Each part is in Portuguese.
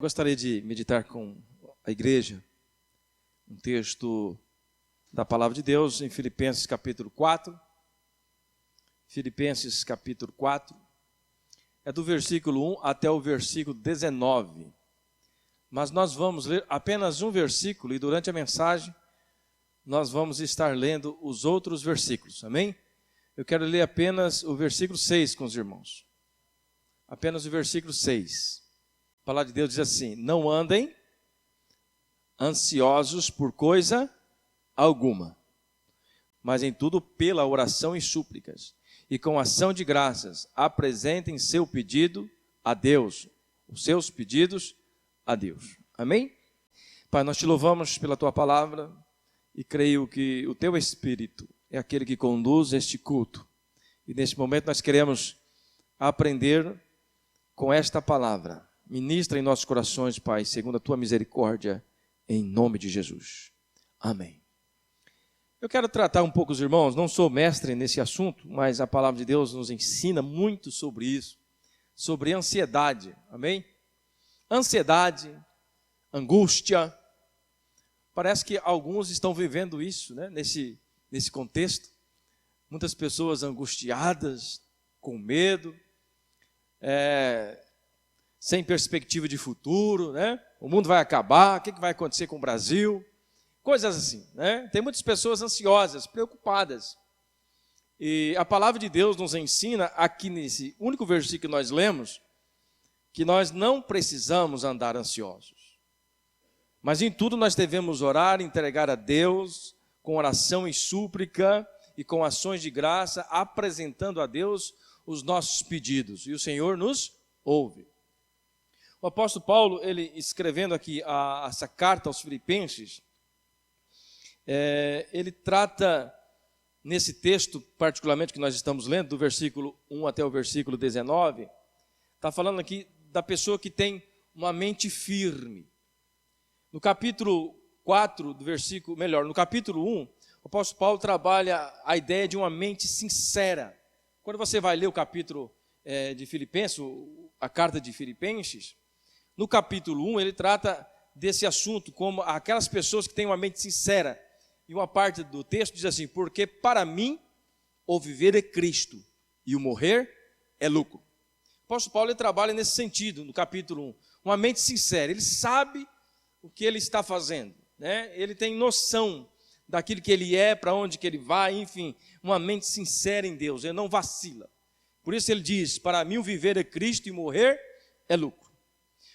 Gostaria de meditar com a igreja um texto da palavra de Deus em Filipenses capítulo 4. Filipenses capítulo 4, é do versículo 1 até o versículo 19. Mas nós vamos ler apenas um versículo e durante a mensagem nós vamos estar lendo os outros versículos, amém? Eu quero ler apenas o versículo 6 com os irmãos. Apenas o versículo 6. A palavra de Deus diz assim: não andem ansiosos por coisa alguma, mas em tudo pela oração e súplicas, e com ação de graças, apresentem seu pedido a Deus, os seus pedidos a Deus. Amém? Pai, nós te louvamos pela tua palavra e creio que o teu Espírito é aquele que conduz este culto. E neste momento nós queremos aprender com esta palavra. Ministra em nossos corações, Pai, segundo a tua misericórdia, em nome de Jesus. Amém. Eu quero tratar um pouco os irmãos, não sou mestre nesse assunto, mas a palavra de Deus nos ensina muito sobre isso, sobre ansiedade, amém? Ansiedade, angústia, parece que alguns estão vivendo isso, né? Nesse contexto, muitas pessoas angustiadas, com medo, sem perspectiva de futuro, né? O mundo vai acabar, o que vai acontecer com o Brasil? Coisas assim, né? Tem muitas pessoas ansiosas, preocupadas. E a palavra de Deus nos ensina, aqui nesse único versículo que nós lemos, que nós não precisamos andar ansiosos. Mas em tudo nós devemos orar, entregar a Deus, com oração e súplica, e com ações de graça, apresentando a Deus os nossos pedidos. E o Senhor nos ouve. O apóstolo Paulo, ele escrevendo aqui essa carta aos Filipenses, ele trata nesse texto, particularmente que nós estamos lendo, do versículo 1 até o versículo 19, está falando aqui da pessoa que tem uma mente firme. No capítulo 4 do versículo, no capítulo 1, o apóstolo Paulo trabalha a ideia de uma mente sincera. Quando você vai ler o capítulo de Filipenses, a carta de Filipenses, no capítulo 1 ele trata desse assunto como aquelas pessoas que têm uma mente sincera. E uma parte do texto diz assim: porque para mim o viver é Cristo e o morrer é lucro. O apóstolo Paulo ele trabalha nesse sentido, no capítulo 1. Uma mente sincera, ele sabe o que ele está fazendo, né? Ele tem noção daquilo que ele é, para onde que ele vai, enfim, uma mente sincera em Deus, ele não vacila. Por isso ele diz: para mim o viver é Cristo e morrer é lucro.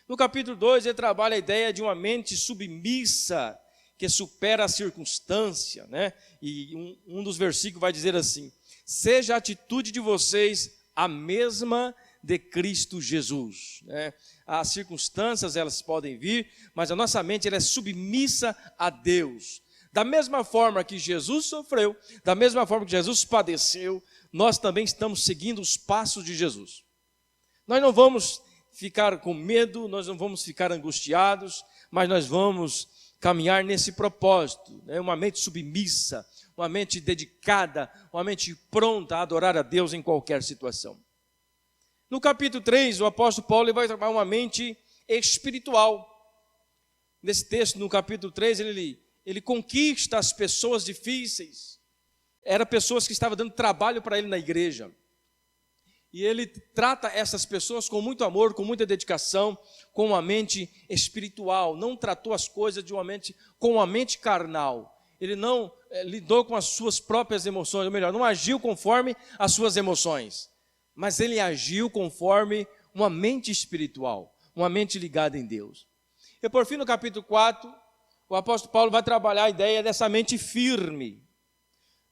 No capítulo 2 ele trabalha a ideia de uma mente submissa, que supera a circunstância, né? E um dos versículos vai dizer assim: seja a atitude de vocês a mesma de Cristo Jesus, né? As circunstâncias elas podem vir, mas a nossa mente ela é submissa a Deus. Da mesma forma que Jesus sofreu, da mesma forma que Jesus padeceu, nós também estamos seguindo os passos de Jesus. Nós não vamos ficar com medo, nós não vamos ficar angustiados, mas nós vamos caminhar nesse propósito, né? Uma mente submissa, uma mente dedicada, uma mente pronta a adorar a Deus em qualquer situação. No capítulo 3, o apóstolo Paulo vai trabalhar uma mente espiritual. Nesse texto, no capítulo 3, ele conquista as pessoas difíceis. Eram pessoas que estavam dando trabalho para ele na igreja. E ele trata essas pessoas com muito amor, com muita dedicação, com uma mente espiritual. Não tratou as coisas com uma mente carnal. Ele não lidou com as suas próprias emoções, ou melhor, não agiu conforme as suas emoções. Mas ele agiu conforme uma mente espiritual, uma mente ligada em Deus. E por fim, no capítulo 4, o apóstolo Paulo vai trabalhar a ideia dessa mente firme.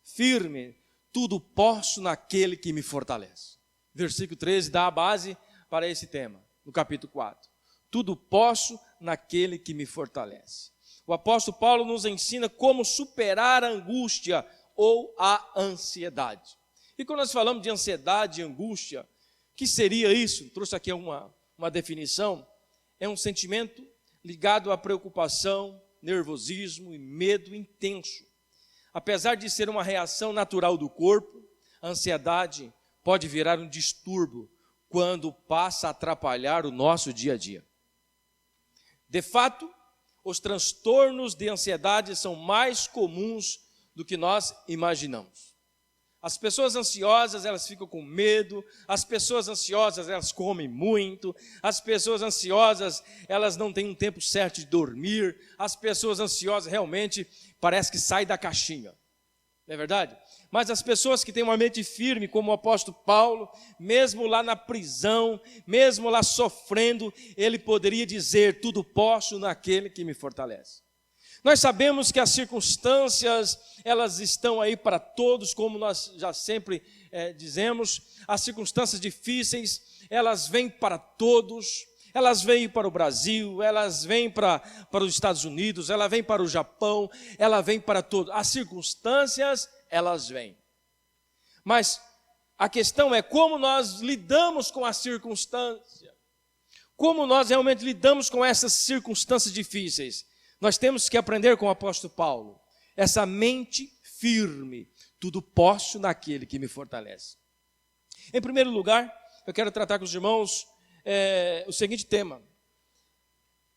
Firme, tudo posso naquele que me fortalece. Versículo 13 dá a base para esse tema, no capítulo 4. Tudo posso naquele que me fortalece. O apóstolo Paulo nos ensina como superar a angústia ou a ansiedade. E quando nós falamos de ansiedade e angústia, o que seria isso? Trouxe aqui uma definição. É um sentimento ligado à preocupação, nervosismo e medo intenso. Apesar de ser uma reação natural do corpo, a ansiedade pode virar um distúrbio quando passa a atrapalhar o nosso dia a dia. De fato, os transtornos de ansiedade são mais comuns do que nós imaginamos. As pessoas ansiosas, elas ficam com medo, as pessoas ansiosas, elas comem muito, as pessoas ansiosas, elas não têm um tempo certo de dormir, as pessoas ansiosas realmente parece que saem da caixinha, não é verdade? Mas as pessoas que têm uma mente firme, como o apóstolo Paulo, mesmo lá na prisão, mesmo lá sofrendo, ele poderia dizer: tudo posso naquele que me fortalece. Nós sabemos que as circunstâncias, elas estão aí para todos, como nós já sempre dizemos, as circunstâncias difíceis, elas vêm para todos, elas vêm para o Brasil, elas vêm para os Estados Unidos, elas vêm para o Japão, elas vêm para todos. As circunstâncias, elas vêm. Mas a questão é como nós lidamos com a circunstância, como nós realmente lidamos com essas circunstâncias difíceis. Nós temos que aprender com o apóstolo Paulo, essa mente firme, tudo posso naquele que me fortalece. Em primeiro lugar, eu quero tratar com os irmãos o seguinte tema: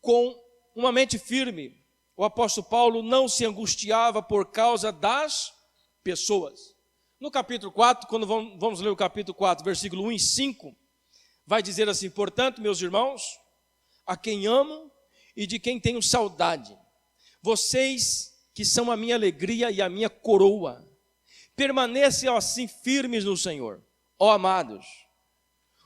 com uma mente firme, o apóstolo Paulo não se angustiava por causa das pessoas. No capítulo 4, quando vamos ler o capítulo 4, versículo 1 e 5, vai dizer assim: portanto, meus irmãos, a quem amo e de quem tenho saudade, vocês que são a minha alegria e a minha coroa, permaneçam assim firmes no Senhor. Ó amados,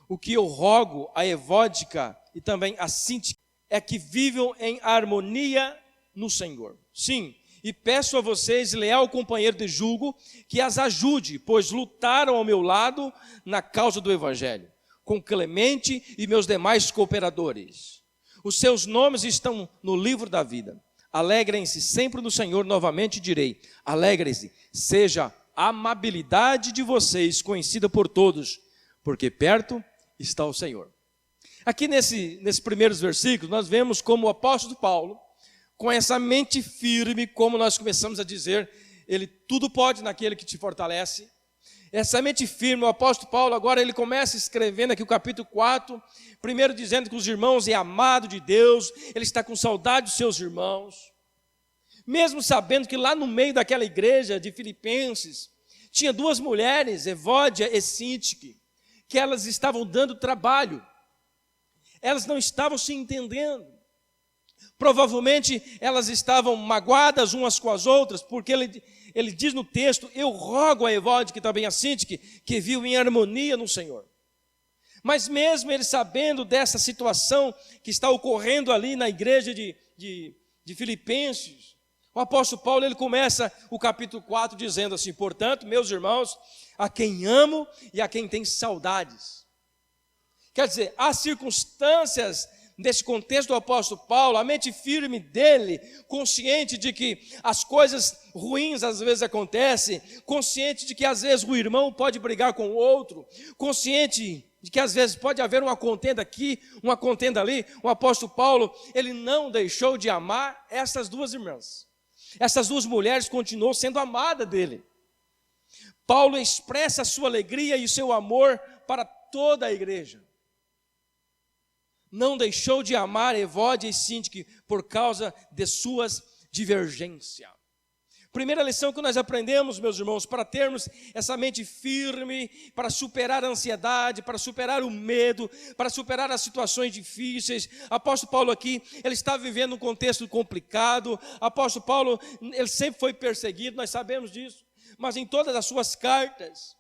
o que eu rogo a Evódica e também a Síntica é que vivam em harmonia no Senhor. Sim, e peço a vocês, leal companheiro de julgo, que as ajude, pois lutaram ao meu lado na causa do Evangelho, com Clemente e meus demais cooperadores. Os seus nomes estão no livro da vida. Alegrem-se sempre no Senhor, novamente direi, alegrem-se, seja a amabilidade de vocês conhecida por todos, porque perto está o Senhor. Aqui nesses primeiros versículos, nós vemos como o apóstolo Paulo, com essa mente firme, como nós começamos a dizer, ele tudo pode naquele que te fortalece. Essa mente firme, o apóstolo Paulo agora ele começa escrevendo aqui o capítulo 4, primeiro dizendo que os irmãos é amado de Deus, ele está com saudade dos seus irmãos, mesmo sabendo que lá no meio daquela igreja de Filipenses, tinha duas mulheres, Evódia e Síntique, que elas estavam dando trabalho, elas não estavam se entendendo, provavelmente elas estavam magoadas umas com as outras, porque ele diz no texto: eu rogo a Evódia e também a Síntique que vivam em harmonia no Senhor. Mas mesmo ele sabendo dessa situação que está ocorrendo ali na igreja de Filipenses, o apóstolo Paulo ele começa o capítulo 4 dizendo assim: portanto, meus irmãos, a quem amo e a quem tem saudades. Quer dizer, as circunstâncias nesse contexto do apóstolo Paulo, a mente firme dele, consciente de que as coisas ruins às vezes acontecem, consciente de que às vezes o irmão pode brigar com o outro, consciente de que às vezes pode haver uma contenda aqui, uma contenda ali, o apóstolo Paulo, ele não deixou de amar essas duas irmãs. Essas duas mulheres continuam sendo amadas dele. Paulo expressa a sua alegria e o seu amor para toda a igreja. Não deixou de amar Evódia e Síntique por causa de suas divergências. Primeira lição que nós aprendemos, meus irmãos, para termos essa mente firme, para superar a ansiedade, para superar o medo, para superar as situações difíceis. Apóstolo Paulo aqui, ele está vivendo um contexto complicado. Apóstolo Paulo, ele sempre foi perseguido, nós sabemos disso. Mas em todas as suas cartas,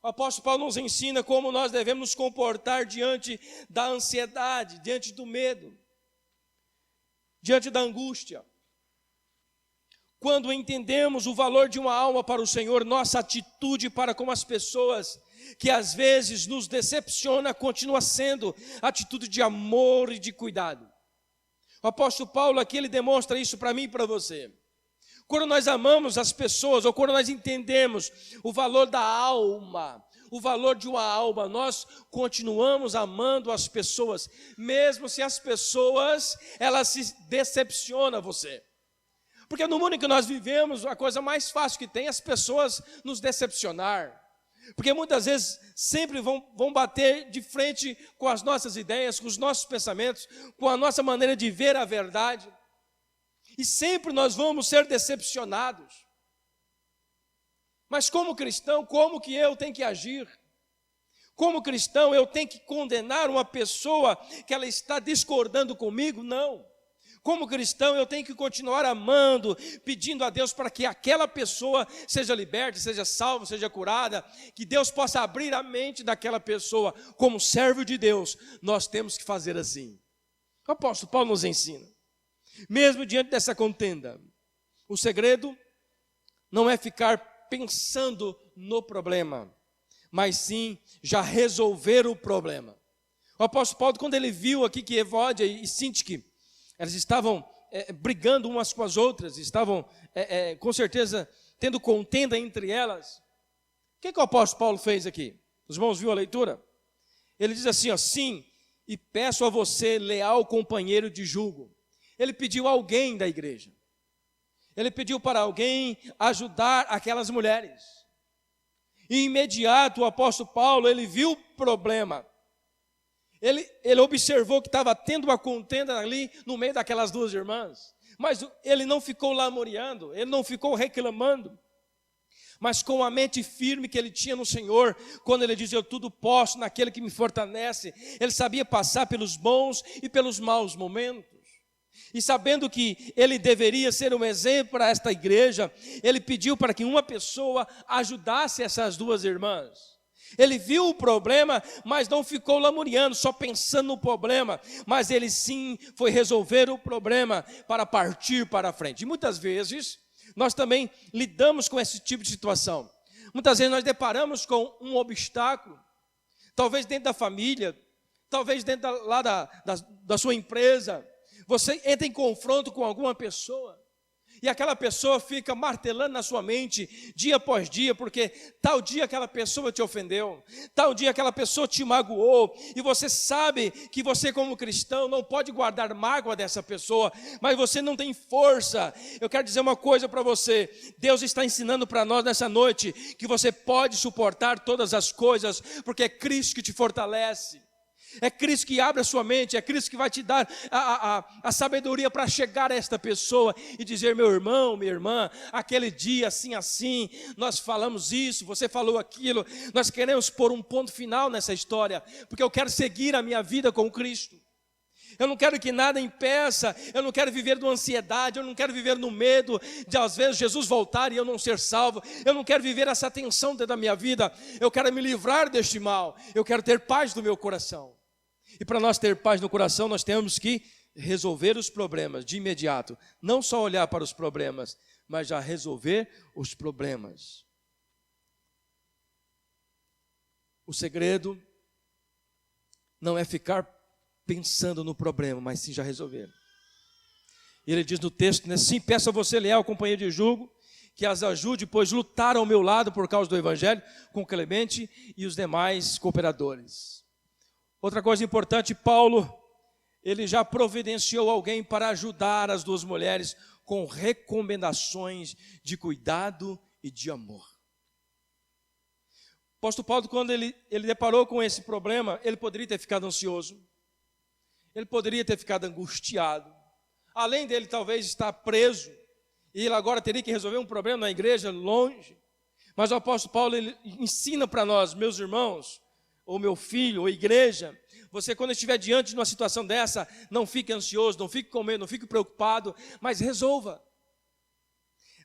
o apóstolo Paulo nos ensina como nós devemos nos comportar diante da ansiedade, diante do medo, diante da angústia. Quando entendemos o valor de uma alma para o Senhor, nossa atitude para com as pessoas que às vezes nos decepciona, continua sendo atitude de amor e de cuidado. O apóstolo Paulo aqui, ele demonstra isso para mim e para você. Quando nós amamos as pessoas, ou quando nós entendemos o valor da alma, o valor de uma alma, nós continuamos amando as pessoas, mesmo se as pessoas, elas se decepcionam a você. Porque no mundo em que nós vivemos, a coisa mais fácil que tem é as pessoas nos decepcionar. Porque muitas vezes sempre vão bater de frente com as nossas ideias, com os nossos pensamentos, com a nossa maneira de ver a verdade. E sempre nós vamos ser decepcionados. Mas como cristão, como que eu tenho que agir? Como cristão, eu tenho que condenar uma pessoa que ela está discordando comigo? Não. Como cristão, eu tenho que continuar amando, pedindo a Deus para que aquela pessoa seja liberta, seja salva, seja curada, que Deus possa abrir a mente daquela pessoa. Como servo de Deus, nós temos que fazer assim. O apóstolo Paulo nos ensina. Mesmo diante dessa contenda, o segredo não é ficar pensando no problema, mas sim já resolver o problema. O apóstolo Paulo, quando ele viu aqui que Evódia e Sintique, elas estavam brigando umas com as outras, estavam com certeza tendo contenda entre elas. O que o apóstolo Paulo fez aqui? Os irmãos viram a leitura? Ele diz assim, ó, sim, e peço a você, leal companheiro de julgo. Ele pediu a alguém da igreja. Ele pediu para alguém ajudar aquelas mulheres. E imediato o apóstolo Paulo, ele viu o problema. Ele observou que estava tendo uma contenda ali no meio daquelas duas irmãs. Mas ele não ficou lamuriando, ele não ficou reclamando. Mas com a mente firme que ele tinha no Senhor, quando ele diz, eu tudo posso naquele que me fortalece. Ele sabia passar pelos bons e pelos maus momentos. E sabendo que ele deveria ser um exemplo para esta igreja, ele pediu para que uma pessoa ajudasse essas duas irmãs. Ele viu o problema, mas não ficou lamuriando, só pensando no problema, mas ele sim foi resolver o problema para partir para a frente. E muitas vezes nós também lidamos com esse tipo de situação. Muitas vezes nós deparamos com um obstáculo, talvez dentro da família, talvez dentro da sua empresa. Você entra em confronto com alguma pessoa e aquela pessoa fica martelando na sua mente dia após dia, porque tal dia aquela pessoa te ofendeu, tal dia aquela pessoa te magoou, e você sabe que você como cristão não pode guardar mágoa dessa pessoa, mas você não tem força. Eu quero dizer uma coisa para você, Deus está ensinando para nós nessa noite, que você pode suportar todas as coisas, porque é Cristo que te fortalece. É Cristo que abre a sua mente, é Cristo que vai te dar a sabedoria para chegar a esta pessoa e dizer, meu irmão, minha irmã, aquele dia assim, nós falamos isso, você falou aquilo, nós queremos pôr um ponto final nessa história, porque eu quero seguir a minha vida com Cristo. Eu não quero que nada impeça, eu não quero viver de ansiedade, eu não quero viver no medo de às vezes Jesus voltar e eu não ser salvo. Eu não quero viver essa tensão dentro da minha vida, eu quero me livrar deste mal, eu quero ter paz no meu coração. E para nós ter paz no coração, nós temos que resolver os problemas de imediato. Não só olhar para os problemas, mas já resolver os problemas. O segredo não é ficar pensando no problema, mas sim já resolver. E ele diz no texto, né, sim, peço a você, leal companheiro de julgo, que as ajude, pois lutaram ao meu lado por causa do Evangelho, com Clemente e os demais cooperadores. Outra coisa importante, Paulo, ele já providenciou alguém para ajudar as duas mulheres com recomendações de cuidado e de amor. O apóstolo Paulo, quando ele deparou com esse problema, ele poderia ter ficado ansioso, ele poderia ter ficado angustiado, além dele talvez estar preso, e ele agora teria que resolver um problema na igreja, longe. Mas o apóstolo Paulo, ele ensina para nós, meus irmãos, ou meu filho, ou igreja, você quando estiver diante de uma situação dessa, não fique ansioso, não fique com medo, não fique preocupado, mas resolva.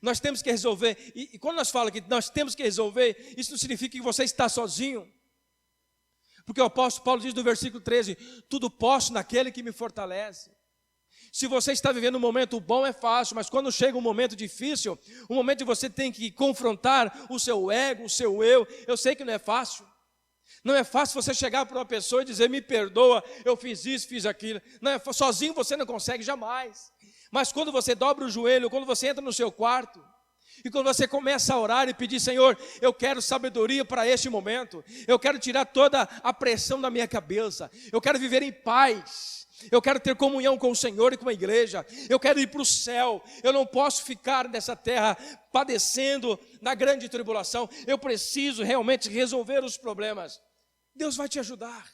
Nós temos que resolver, e quando nós falamos que nós temos que resolver, isso não significa que você está sozinho, porque o apóstolo Paulo diz no versículo 13, tudo posso naquele que me fortalece. Se você está vivendo um momento bom é fácil, mas quando chega um momento difícil, um momento que você tem que confrontar o seu ego, o seu eu sei que não é fácil. Não é fácil você chegar para uma pessoa e dizer, me perdoa, eu fiz isso, fiz aquilo. Não é, sozinho você não consegue jamais. Mas quando você dobra o joelho, quando você entra no seu quarto, e quando você começa a orar e pedir, Senhor, eu quero sabedoria para este momento, eu quero tirar toda a pressão da minha cabeça, eu quero viver em paz. Eu quero ter comunhão com o Senhor e com a igreja. Eu quero ir para o céu. Eu não posso ficar nessa terra padecendo na grande tribulação. Eu preciso realmente resolver os problemas. Deus vai te ajudar.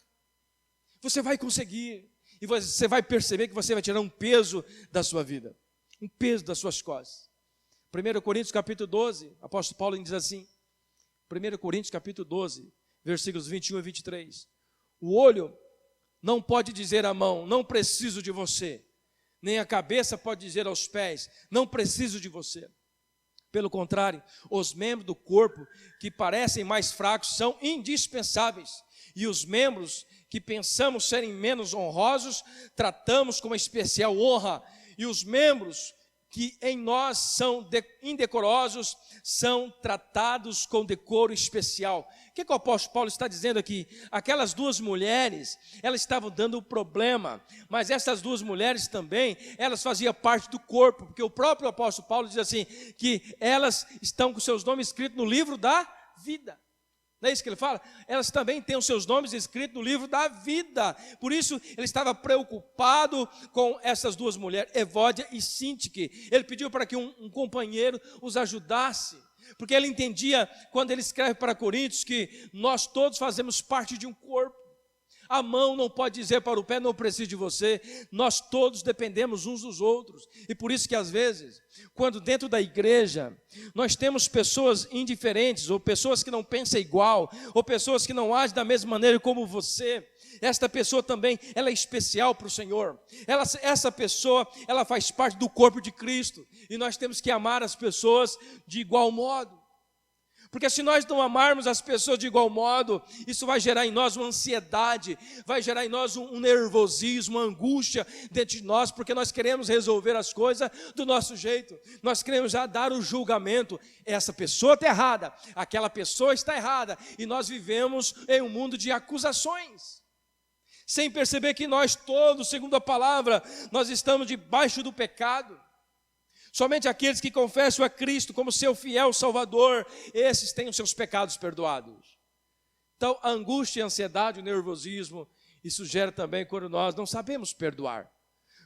Você vai conseguir. E você vai perceber que você vai tirar um peso da sua vida. Um peso das suas costas. 1 Coríntios capítulo 12, apóstolo Paulo diz assim. 1 Coríntios capítulo 12, versículos 21 e 23. O olho não pode dizer à mão, não preciso de você. Nem a cabeça pode dizer aos pés, não preciso de você. Pelo contrário, os membros do corpo que parecem mais fracos são indispensáveis. E os membros que pensamos serem menos honrosos, tratamos com uma especial honra. E os membros que em nós são indecorosos, são tratados com decoro especial. O que o apóstolo Paulo está dizendo aqui? Aquelas duas mulheres, elas estavam dando problema, mas essas duas mulheres também, elas faziam parte do corpo, porque o próprio apóstolo Paulo diz assim, que elas estão com seus nomes escritos no livro da vida. Não é isso que ele fala? Elas também têm os seus nomes escritos no livro da vida. Por isso, ele estava preocupado com essas duas mulheres, Evódia e Sintique. Ele pediu para que um companheiro os ajudasse. Porque ele entendia, quando ele escreve para Coríntios, que nós todos fazemos parte de um corpo. A mão não pode dizer para o pé, não preciso de você. Nós todos dependemos uns dos outros. E por isso que às vezes, quando dentro da igreja, nós temos pessoas indiferentes, ou pessoas que não pensam igual, ou pessoas que não agem da mesma maneira como você, esta pessoa também, ela é especial para o Senhor. Essa pessoa, ela faz parte do corpo de Cristo. E nós temos que amar as pessoas de igual modo. Porque se nós não amarmos as pessoas de igual modo, isso vai gerar em nós uma ansiedade, vai gerar em nós um nervosismo, uma angústia dentro de nós, porque nós queremos resolver as coisas do nosso jeito, nós queremos já dar o julgamento, essa pessoa está errada, aquela pessoa está errada, e nós vivemos em um mundo de acusações, sem perceber que nós todos, segundo a palavra, nós estamos debaixo do pecado. Somente aqueles que confessam a Cristo como seu fiel Salvador, esses têm os seus pecados perdoados. Então, a angústia, a ansiedade, o nervosismo, isso gera também quando nós não sabemos perdoar.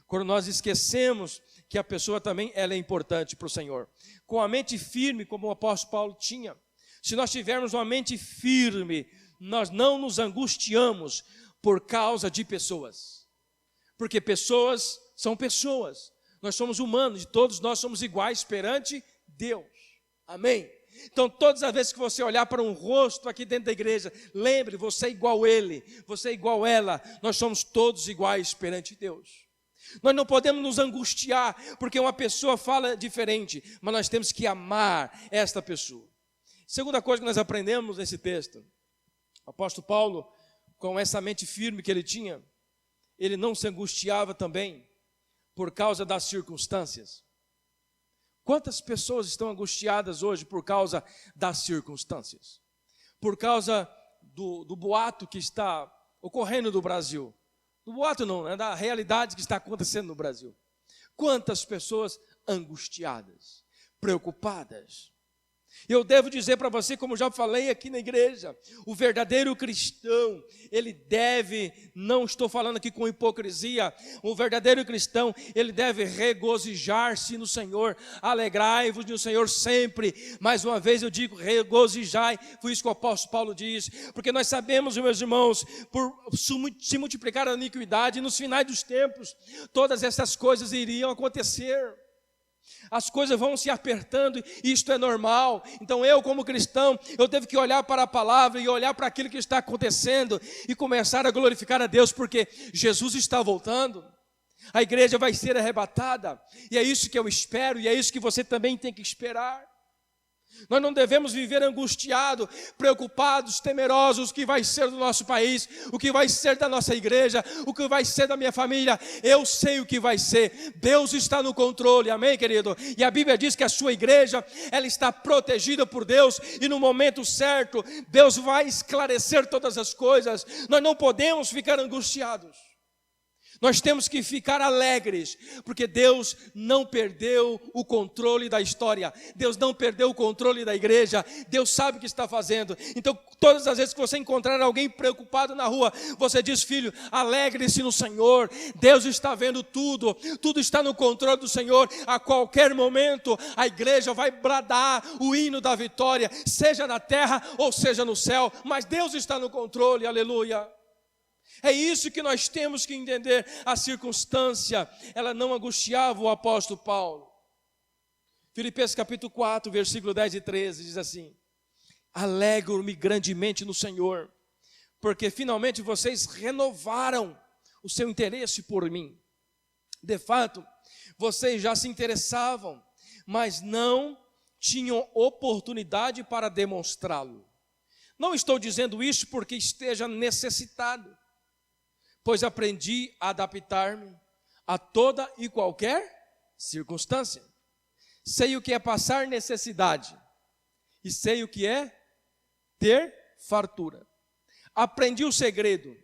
Quando nós esquecemos que a pessoa também ela é importante para o Senhor. Com a mente firme, como o apóstolo Paulo tinha. Se nós tivermos uma mente firme, nós não nos angustiamos por causa de pessoas. Porque pessoas são pessoas. Nós somos humanos e todos nós somos iguais perante Deus. Amém? Então, todas as vezes que você olhar para um rosto aqui dentro da igreja, lembre, você é igual a ele, você é igual a ela. Nós somos todos iguais perante Deus. Nós não podemos nos angustiar porque uma pessoa fala diferente, mas nós temos que amar esta pessoa. Segunda coisa que nós aprendemos nesse texto, o apóstolo Paulo, com essa mente firme que ele tinha, ele não se angustiava também por causa das circunstâncias. Quantas pessoas estão angustiadas hoje por causa das circunstâncias? Por causa do boato que está ocorrendo no Brasil. Do boato não, é da realidade que está acontecendo no Brasil. Quantas pessoas angustiadas, preocupadas. Eu devo dizer para você, como já falei aqui na igreja, o verdadeiro cristão, ele deve, não estou falando aqui com hipocrisia, o verdadeiro cristão, ele deve regozijar-se no Senhor, alegrai-vos no Senhor sempre, mais uma vez eu digo regozijai, foi isso que o apóstolo Paulo diz, porque nós sabemos, meus irmãos, por se multiplicar a iniquidade, nos finais dos tempos, todas essas coisas iriam acontecer. As coisas vão se apertando, e isto é normal. Então eu, como cristão, eu devo que olhar para a palavra e olhar para aquilo que está acontecendo e começar a glorificar a Deus, porque Jesus está voltando, a igreja vai ser arrebatada, e é isso que eu espero, e é isso que você também tem que esperar. Nós não devemos viver angustiados, preocupados, temerosos, o que vai ser do nosso país, o que vai ser da nossa igreja, o que vai ser da minha família. Eu sei o que vai ser, Deus está no controle, amém, querido? E a Bíblia diz que a sua igreja, ela está protegida por Deus, e no momento certo, Deus vai esclarecer todas as coisas. Nós não podemos ficar angustiados. Nós temos que ficar alegres, porque Deus não perdeu o controle da história, Deus não perdeu o controle da igreja, Deus sabe o que está fazendo. Então, todas as vezes que você encontrar alguém preocupado na rua, você diz: filho, alegre-se no Senhor, Deus está vendo tudo, tudo está no controle do Senhor. A qualquer momento a igreja vai bradar o hino da vitória, seja na terra ou seja no céu, mas Deus está no controle, aleluia. É isso que nós temos que entender. A circunstância, ela não angustiava o apóstolo Paulo. Filipenses capítulo 4, versículo 10 e 13, diz assim: alegro-me grandemente no Senhor, porque finalmente vocês renovaram o seu interesse por mim. De fato, vocês já se interessavam, mas não tinham oportunidade para demonstrá-lo. Não estou dizendo isso porque esteja necessitado, pois aprendi a adaptar-me a toda e qualquer circunstância. Sei o que é passar necessidade e sei o que é ter fartura. Aprendi o segredo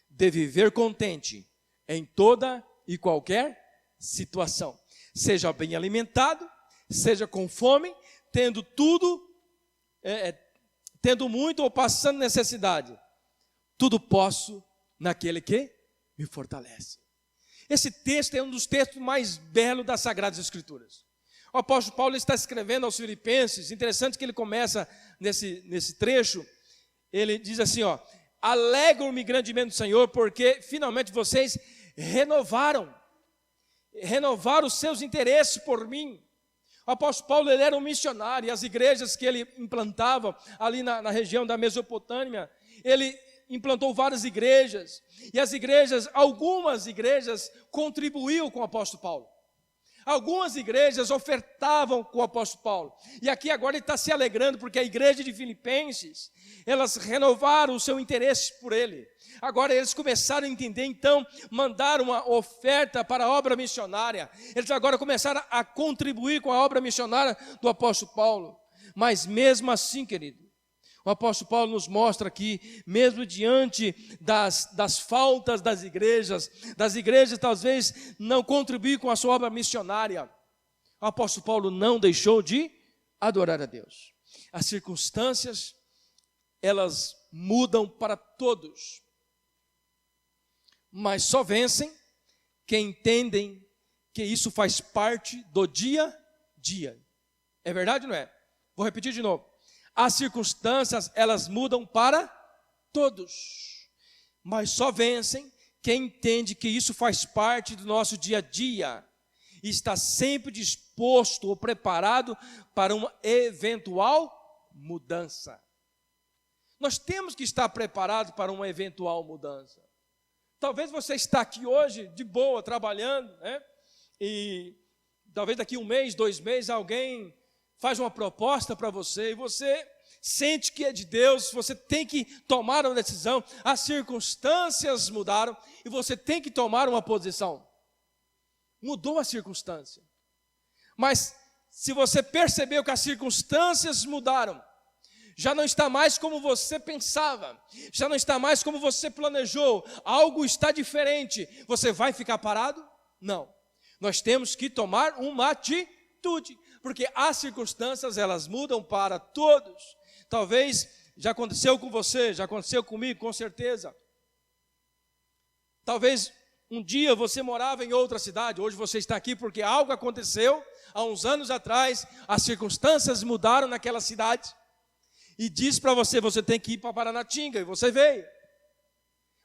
de viver contente em toda e qualquer situação. Seja bem alimentado, seja com fome, tendo tudo, tendo muito ou passando necessidade. Tudo posso naquele que me fortalece. Esse texto é um dos textos mais belos das Sagradas Escrituras. O apóstolo Paulo está escrevendo aos Filipenses. Interessante que ele começa nesse trecho, ele diz assim, alegro-me grandemente no Senhor, porque finalmente vocês renovaram os seus interesses por mim. O apóstolo Paulo, ele era um missionário, e as igrejas que ele implantava ali na região da Mesopotâmia, ele implantou várias igrejas, e algumas igrejas contribuíam com o apóstolo Paulo. Algumas igrejas ofertavam com o apóstolo Paulo. E aqui agora ele está se alegrando, porque a igreja de Filipenses, elas renovaram o seu interesse por ele. Agora eles começaram a entender, então mandaram uma oferta para a obra missionária. Eles agora começaram a contribuir com a obra missionária do apóstolo Paulo. Mas mesmo assim, querido, o apóstolo Paulo nos mostra aqui, mesmo diante das faltas das igrejas talvez não contribuir com a sua obra missionária, o apóstolo Paulo não deixou de adorar a Deus. As circunstâncias, elas mudam para todos, mas só vencem quem entendem que isso faz parte do dia a dia. É verdade ou não é? Vou repetir de novo. As circunstâncias, elas mudam para todos, mas só vencem quem entende que isso faz parte do nosso dia a dia e está sempre disposto ou preparado para uma eventual mudança. Nós temos que estar preparados para uma eventual mudança. Talvez você está aqui hoje de boa, trabalhando, né? E talvez daqui 1 mês, 2 meses, alguém faz uma proposta para você, e você sente que é de Deus, você tem que tomar uma decisão, as circunstâncias mudaram, e você tem que tomar uma posição. Mudou a circunstância. Mas, se você percebeu que as circunstâncias mudaram, já não está mais como você pensava, já não está mais como você planejou, algo está diferente, você vai ficar parado? Não. Nós temos que tomar uma atitude, porque as circunstâncias, elas mudam para todos. Talvez já aconteceu com você, já aconteceu comigo, com certeza. Talvez um dia você morava em outra cidade, hoje você está aqui porque algo aconteceu há uns anos atrás, as circunstâncias mudaram naquela cidade, e diz para você, você tem que ir para Paranatinga, e você veio.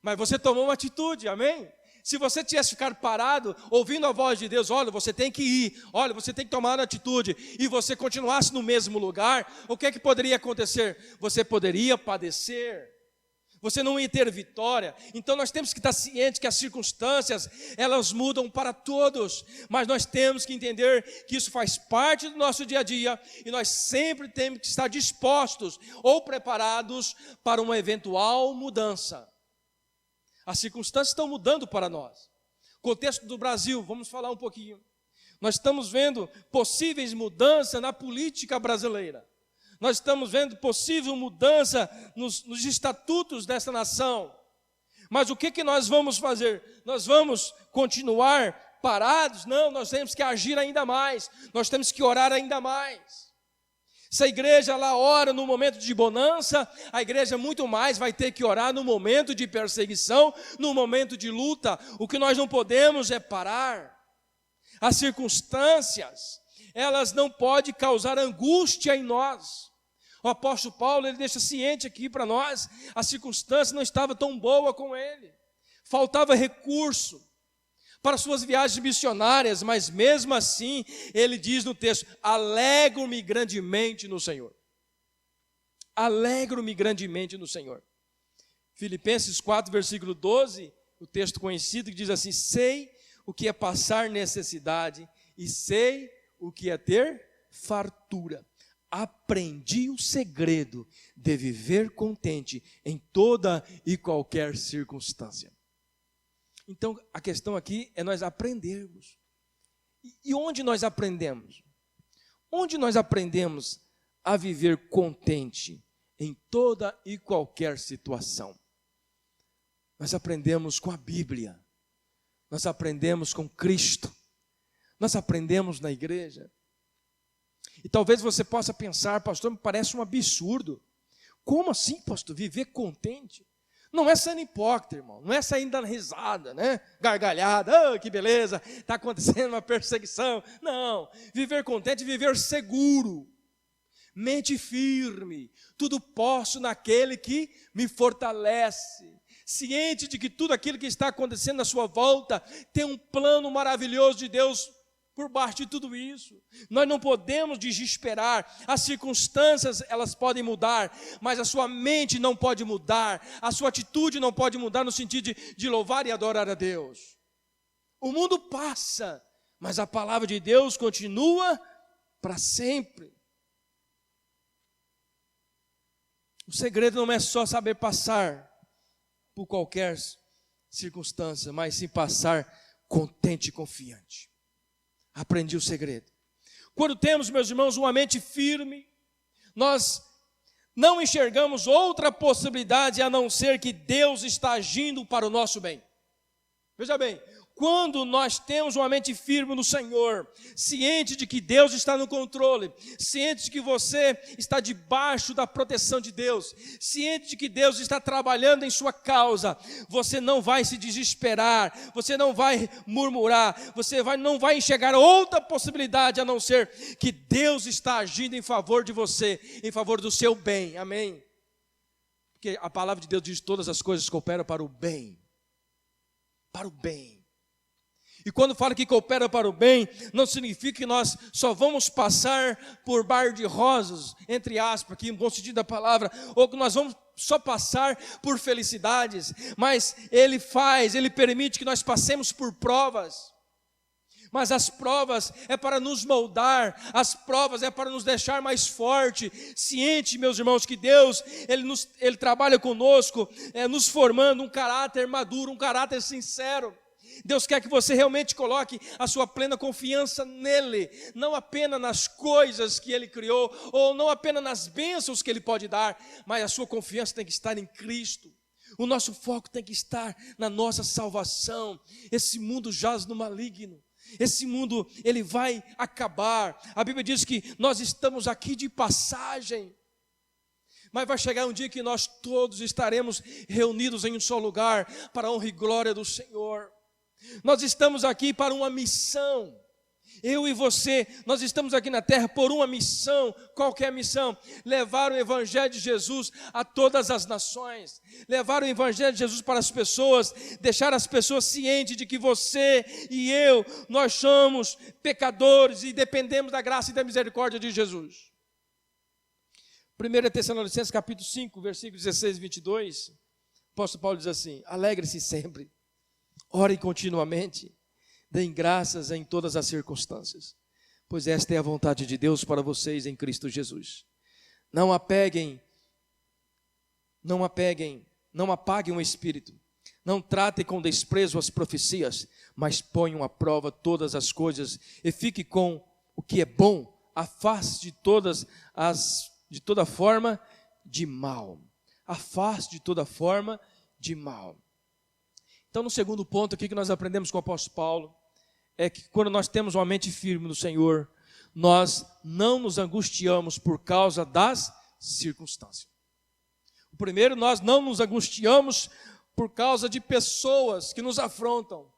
Mas você tomou uma atitude, amém? Se você tivesse ficado parado, ouvindo a voz de Deus, olha, você tem que ir, olha, você tem que tomar uma atitude, e você continuasse no mesmo lugar, o que poderia acontecer? Você poderia padecer, você não ia ter vitória. Então nós temos que estar cientes que as circunstâncias, elas mudam para todos, mas nós temos que entender que isso faz parte do nosso dia a dia, e nós sempre temos que estar dispostos ou preparados para uma eventual mudança. As circunstâncias estão mudando para nós. Contexto do Brasil, vamos falar um pouquinho. Nós estamos vendo possíveis mudanças na política brasileira. Nós estamos vendo possível mudança nos estatutos dessa nação. Mas o que nós vamos fazer? Nós vamos continuar parados? Não, nós temos que agir ainda mais, nós temos que orar ainda mais. Se a igreja lá ora no momento de bonança, a igreja muito mais vai ter que orar no momento de perseguição, no momento de luta. O que nós não podemos é parar. As circunstâncias, elas não podem causar angústia em nós. O apóstolo Paulo, ele deixa ciente aqui para nós, a circunstância não estava tão boa com ele. Faltava recurso para suas viagens missionárias, mas mesmo assim, ele diz no texto: alegro-me grandemente no Senhor. Alegro-me grandemente no Senhor. Filipenses 4, versículo 12, o texto conhecido que diz assim: sei o que é passar necessidade e sei o que é ter fartura. Aprendi o segredo de viver contente em toda e qualquer circunstância. Então, a questão aqui é nós aprendermos. E onde nós aprendemos? Onde nós aprendemos a viver contente em toda e qualquer situação? Nós aprendemos com a Bíblia. Nós aprendemos com Cristo. Nós aprendemos na igreja. E talvez você possa pensar: pastor, me parece um absurdo. Como assim, pastor, viver contente? Não é sendo hipócrita, irmão, não é saindo dando risada, né? Gargalhada, oh, que beleza, está acontecendo uma perseguição. Não, viver contente, viver seguro, mente firme, tudo posso naquele que me fortalece, ciente de que tudo aquilo que está acontecendo à sua volta tem um plano maravilhoso de Deus por baixo de tudo isso. Nós não podemos desesperar. As circunstâncias, elas podem mudar, mas a sua mente não pode mudar, a sua atitude não pode mudar no sentido de louvar e adorar a Deus. O mundo passa, mas a palavra de Deus continua para sempre. O segredo não é só saber passar por qualquer circunstância, mas sim passar contente e confiante. Aprendi o segredo. Quando temos, meus irmãos, uma mente firme, nós não enxergamos outra possibilidade a não ser que Deus está agindo para o nosso bem. Veja bem, quando nós temos uma mente firme no Senhor, ciente de que Deus está no controle, ciente de que você está debaixo da proteção de Deus, ciente de que Deus está trabalhando em sua causa, você não vai se desesperar, você não vai murmurar, não vai enxergar outra possibilidade a não ser que Deus está agindo em favor de você, em favor do seu bem, amém? Porque a palavra de Deus diz: todas as coisas cooperam para o bem, para o bem. E quando fala que coopera para o bem, não significa que nós só vamos passar por mar de rosas, entre aspas, aqui no bom sentido da palavra, ou que nós vamos só passar por felicidades, mas Ele permite que nós passemos por provas. Mas as provas é para nos moldar, as provas é para nos deixar mais forte, ciente, meus irmãos, que Deus, Ele trabalha conosco, nos formando um caráter maduro, um caráter sincero. Deus quer que você realmente coloque a sua plena confiança nele, não apenas nas coisas que Ele criou, ou não apenas nas bênçãos que Ele pode dar, mas a sua confiança tem que estar em Cristo. O nosso foco tem que estar na nossa salvação. Esse mundo jaz no maligno. Esse mundo, ele vai acabar. A Bíblia diz que nós estamos aqui de passagem, mas vai chegar um dia que nós todos estaremos reunidos em um só lugar, para a honra e glória do Senhor. Nós estamos aqui para uma missão. Eu e você, nós estamos aqui na terra por uma missão. Qual que é a missão? Levar o evangelho de Jesus a todas as nações, levar o evangelho de Jesus para as pessoas, deixar as pessoas cientes de que você e eu, nós somos pecadores e dependemos da graça e da misericórdia de Jesus. 1 Tessalonicenses capítulo 5, versículos 16 e 22, o apóstolo Paulo diz assim: alegre-se sempre, orem continuamente, deem graças em todas as circunstâncias, pois esta é a vontade de Deus para vocês em Cristo Jesus. Não apaguem o espírito, não tratem com desprezo as profecias, mas ponham à prova todas as coisas e fique com o que é bom, afaste de toda forma de mal. Afaste de toda forma de mal. Então, no segundo ponto aqui que nós aprendemos com o apóstolo Paulo, é que quando nós temos uma mente firme no Senhor, nós não nos angustiamos por causa das circunstâncias. O primeiro, nós não nos angustiamos por causa de pessoas que nos afrontam.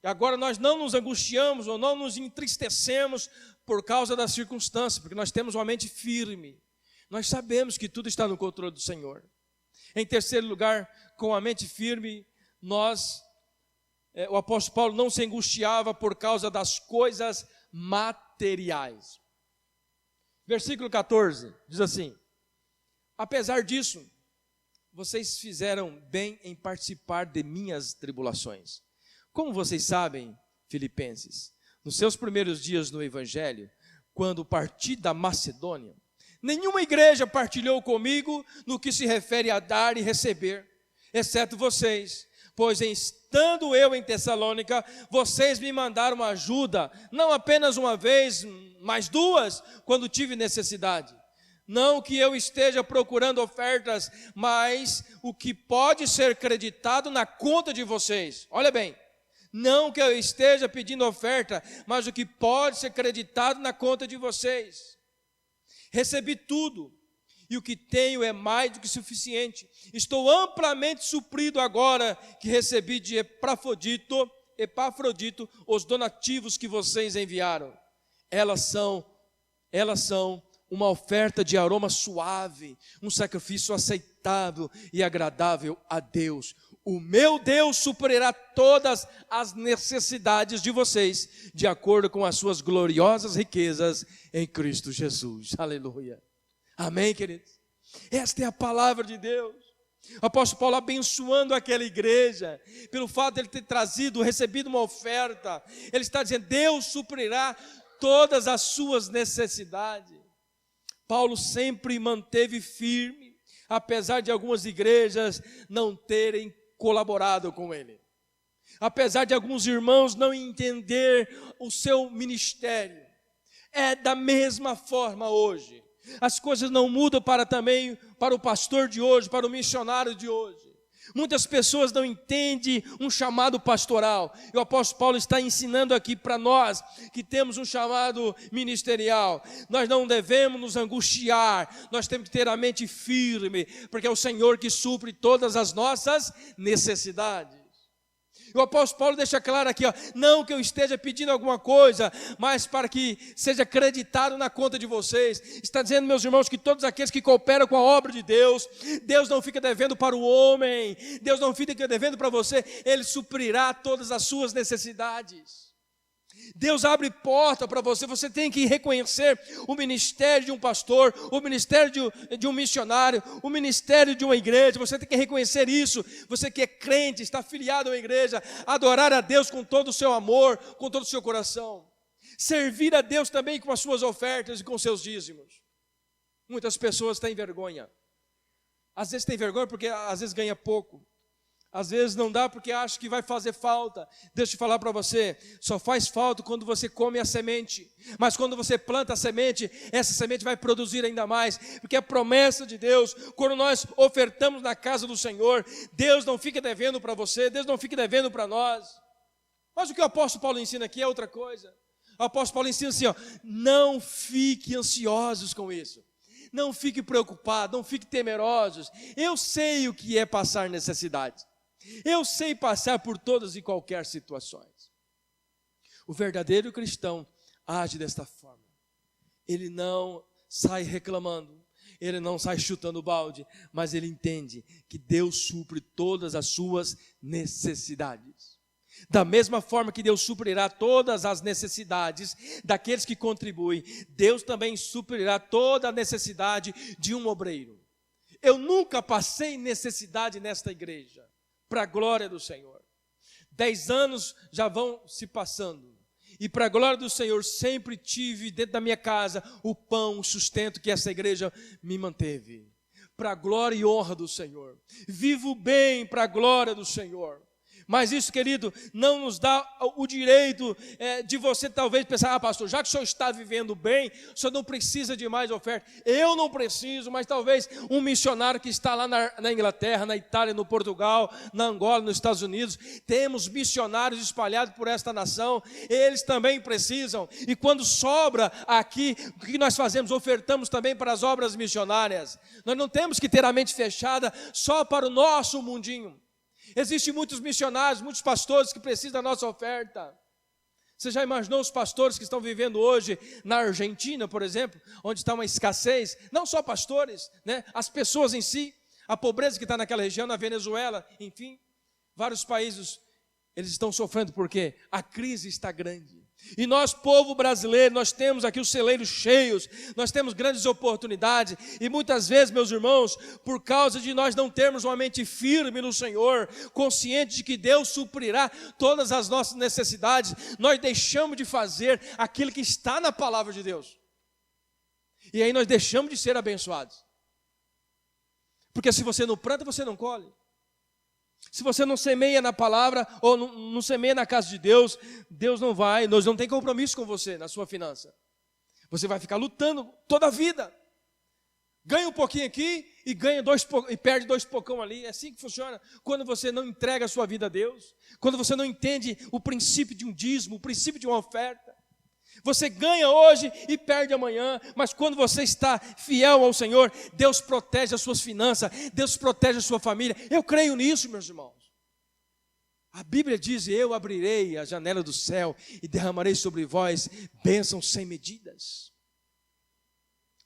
E agora nós não nos angustiamos ou não nos entristecemos por causa das circunstâncias, porque nós temos uma mente firme. Nós sabemos que tudo está no controle do Senhor. Em terceiro lugar, com a mente firme, o apóstolo Paulo não se angustiava por causa das coisas materiais. Versículo 14, diz assim: apesar disso, vocês fizeram bem em participar de minhas tribulações. Como vocês sabem, filipenses, nos seus primeiros dias no Evangelho, quando parti da Macedônia, nenhuma igreja partilhou comigo no que se refere a dar e receber, exceto vocês, pois estando eu em Tessalônica, vocês me mandaram ajuda, não apenas uma vez, mas duas, quando tive necessidade. Não que eu esteja procurando ofertas, mas o que pode ser creditado na conta de vocês. Olha bem, não que eu esteja pedindo oferta, mas o que pode ser creditado na conta de vocês. Recebi tudo, e o que tenho é mais do que suficiente. Estou amplamente suprido agora que recebi de Epafrodito os donativos que vocês enviaram. Elas são uma oferta de aroma suave, um sacrifício aceitável e agradável a Deus. O meu Deus suprirá todas as necessidades de vocês, de acordo com as suas gloriosas riquezas em Cristo Jesus. Aleluia. Amém, queridos? Esta é a palavra de Deus. O apóstolo Paulo abençoando aquela igreja, pelo fato de ele ter recebido uma oferta. Ele está dizendo: Deus suprirá todas as suas necessidades. Paulo sempre manteve firme, apesar de algumas igrejas não terem colaborado com ele, apesar de alguns irmãos não entender o seu ministério. É da mesma forma hoje. As coisas não mudam para o pastor de hoje, para o missionário de hoje. Muitas pessoas não entendem um chamado pastoral. E o apóstolo Paulo está ensinando aqui para nós que temos um chamado ministerial. Nós não devemos nos angustiar, nós temos que ter a mente firme, porque é o Senhor que supre todas as nossas necessidades. E o apóstolo Paulo deixa claro aqui, não que eu esteja pedindo alguma coisa, mas para que seja acreditado na conta de vocês. Está dizendo, meus irmãos, que todos aqueles que cooperam com a obra de Deus, Deus não fica devendo para o homem, Deus não fica devendo para você, Ele suprirá todas as suas necessidades. Deus abre porta para você. Você tem que reconhecer o ministério de um pastor, o ministério de um missionário, o ministério de uma igreja. Você tem que reconhecer isso. Você que é crente, está afiliado a uma igreja, adorar a Deus com todo o seu amor, com todo o seu coração. Servir a Deus também com as suas ofertas e com os seus dízimos. Muitas pessoas têm vergonha. Às vezes tem vergonha porque às vezes ganha pouco. Às vezes não dá porque acha que vai fazer falta. Deixa eu falar para você, só faz falta quando você come a semente. Mas quando você planta a semente, essa semente vai produzir ainda mais. Porque a promessa de Deus, quando nós ofertamos na casa do Senhor, Deus não fica devendo para você, Deus não fica devendo para nós. Mas o que o apóstolo Paulo ensina aqui é outra coisa. O apóstolo Paulo ensina assim, não fique ansiosos com isso. Não fique preocupado, não fique temerosos. Eu sei o que é passar necessidade. Eu sei passar por todas e qualquer situações. O verdadeiro cristão age desta forma. Ele não sai reclamando, ele não sai chutando balde, mas ele entende que Deus supre todas as suas necessidades. Da mesma forma que Deus suprirá todas as necessidades daqueles que contribuem, Deus também suprirá toda a necessidade de um obreiro. Eu nunca passei necessidade nesta igreja, para a glória do Senhor. 10 anos já vão se passando, e para a glória do Senhor sempre tive dentro da minha casa o pão, o sustento que essa igreja me manteve. Para a glória e honra do Senhor. Vivo bem para a glória do Senhor. Mas isso, querido, não nos dá o direito de você talvez pensar, pastor, já que o senhor está vivendo bem, o senhor não precisa de mais oferta. Eu não preciso, mas talvez um missionário que está lá na Inglaterra, na Itália, no Portugal, na Angola, nos Estados Unidos, temos missionários espalhados por esta nação, eles também precisam. E quando sobra aqui, o que nós fazemos? Ofertamos também para as obras missionárias. Nós não temos que ter a mente fechada só para o nosso mundinho. Existem muitos missionários, muitos pastores que precisam da nossa oferta. Você já imaginou os pastores que estão vivendo hoje na Argentina, por exemplo, onde está uma escassez? Não só pastores, né? As pessoas em si, a pobreza que está naquela região, na Venezuela, enfim, vários países, eles estão sofrendo porque a crise está grande. E nós, povo brasileiro, nós temos aqui os celeiros cheios, nós temos grandes oportunidades, e muitas vezes, meus irmãos, por causa de nós não termos uma mente firme no Senhor, consciente de que Deus suprirá todas as nossas necessidades, nós deixamos de fazer aquilo que está na palavra de Deus, e aí nós deixamos de ser abençoados, porque se você não planta, você não colhe. Se você não semeia na palavra, ou não semeia na casa de Deus, Deus não tem compromisso com você na sua finança. Você vai ficar lutando toda a vida. Ganha um pouquinho aqui e perde 2 pocão ali. É assim que funciona quando você não entrega a sua vida a Deus, quando você não entende o princípio de um dízimo, o princípio de uma oferta. Você ganha hoje e perde amanhã, mas quando você está fiel ao Senhor, Deus protege as suas finanças, Deus protege a sua família. Eu creio nisso, meus irmãos. A Bíblia diz, eu abrirei a janela do céu e derramarei sobre vós bênçãos sem medidas.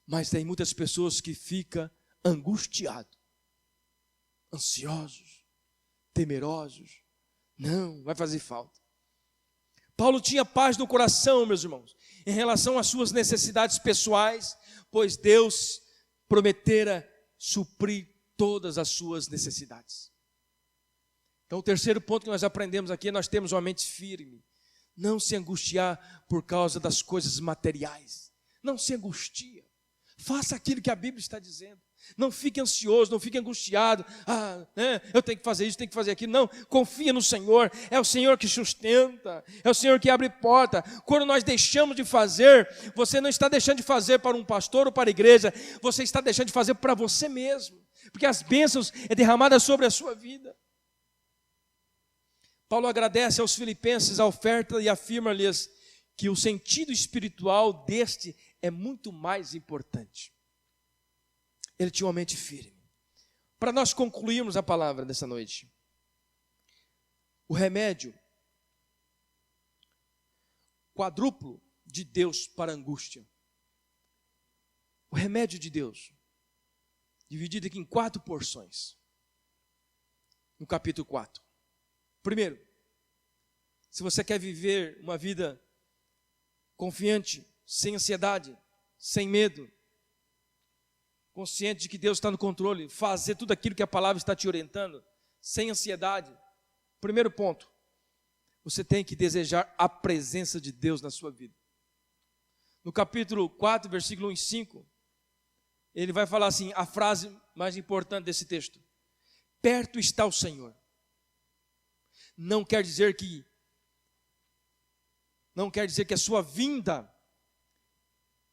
Mas tem muitas pessoas que ficam angustiados, ansiosos, temerosos. Não, vai fazer falta. Paulo tinha paz no coração, meus irmãos, em relação às suas necessidades pessoais, pois Deus prometera suprir todas as suas necessidades. Então, o terceiro ponto que nós aprendemos aqui é nós temos uma mente firme. Não se angustiar por causa das coisas materiais. Não se angustia. Faça aquilo que a Bíblia está dizendo. Não fique ansioso, não fique angustiado. Eu tenho que fazer isso, tenho que fazer aquilo. Não, confia no Senhor. É o Senhor que sustenta. É o Senhor que abre porta. Quando nós deixamos de fazer, você não está deixando de fazer para um pastor ou para a igreja. Você está deixando de fazer para você mesmo. Porque as bênçãos é derramadas sobre a sua vida. Paulo agradece aos filipenses a oferta e afirma-lhes que o sentido espiritual deste é muito mais importante. Ele tinha uma mente firme. Para nós concluirmos a palavra dessa noite, o remédio quadruplo de Deus para a angústia. O remédio de Deus, dividido aqui em 4 porções, no capítulo 4. Primeiro, se você quer viver uma vida confiante, sem ansiedade, sem medo, consciente de que Deus está no controle, fazer tudo aquilo que a palavra está te orientando, sem ansiedade. Primeiro ponto, você tem que desejar a presença de Deus na sua vida. No capítulo 4, versículo 1 e 5, ele vai falar assim, a frase mais importante desse texto: perto está o Senhor. Não quer dizer que a sua vinda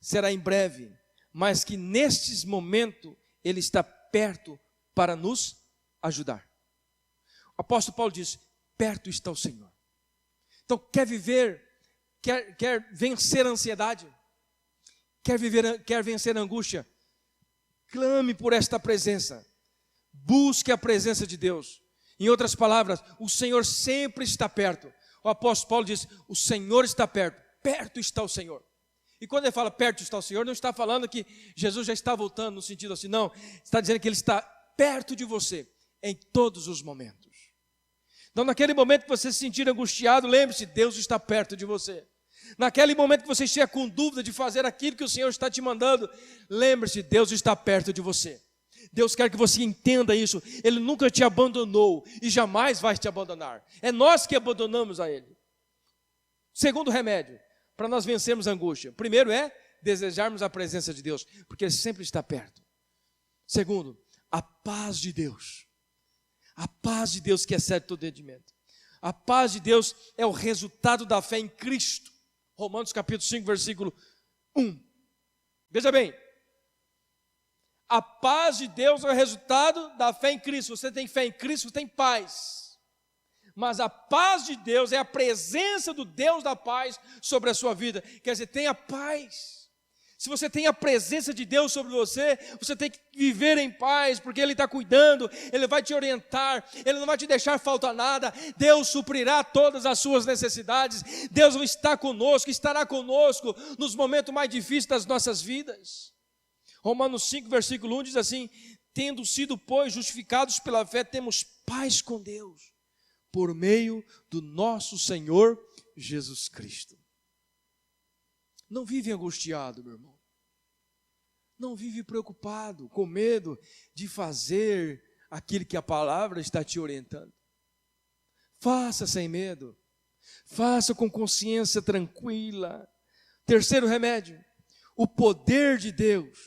será em breve, mas que nestes momentos Ele está perto para nos ajudar. O apóstolo Paulo diz, perto está o Senhor. Então quer vencer a ansiedade, quer vencer a angústia, clame por esta presença, busque a presença de Deus. Em outras palavras, o Senhor sempre está perto. O apóstolo Paulo diz, o Senhor está perto, perto está o Senhor. E quando ele fala perto está o Senhor, não está falando que Jesus já está voltando no sentido assim, não. Está dizendo que Ele está perto de você, em todos os momentos. Então naquele momento que você se sentir angustiado, lembre-se, Deus está perto de você. Naquele momento que você estiver com dúvida de fazer aquilo que o Senhor está te mandando, lembre-se, Deus está perto de você. Deus quer que você entenda isso. Ele nunca te abandonou e jamais vai te abandonar. É nós que abandonamos a Ele. Segundo remédio, para nós vencermos a angústia. Primeiro é desejarmos a presença de Deus, porque Ele sempre está perto. Segundo, a paz de Deus. A paz de Deus que excede todo entendimento. A paz de Deus é o resultado da fé em Cristo. Romanos capítulo 5, versículo 1. Veja bem, a paz de Deus é o resultado da fé em Cristo. Você tem fé em Cristo, você tem paz. Mas a paz de Deus é a presença do Deus da paz sobre a sua vida. Quer dizer, tenha paz. Se você tem a presença de Deus sobre você, você tem que viver em paz, porque Ele está cuidando, Ele vai te orientar, Ele não vai te deixar faltar nada. Deus suprirá todas as suas necessidades. Deus está conosco, estará conosco nos momentos mais difíceis das nossas vidas. Romanos 5, versículo 1 diz assim: tendo sido, pois, justificados pela fé, temos paz com Deus, por meio do nosso Senhor Jesus Cristo. Não vive angustiado, meu irmão. Não vive preocupado, com medo de fazer aquilo que a palavra está te orientando. Faça sem medo. Faça com consciência tranquila. Terceiro remédio, o poder de Deus.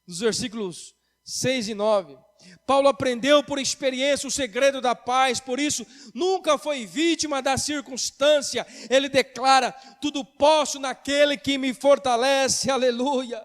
Nos versículos 6 e 9. Paulo aprendeu por experiência o segredo da paz, por isso nunca foi vítima da circunstância. Ele declara: tudo posso naquele que me fortalece, aleluia.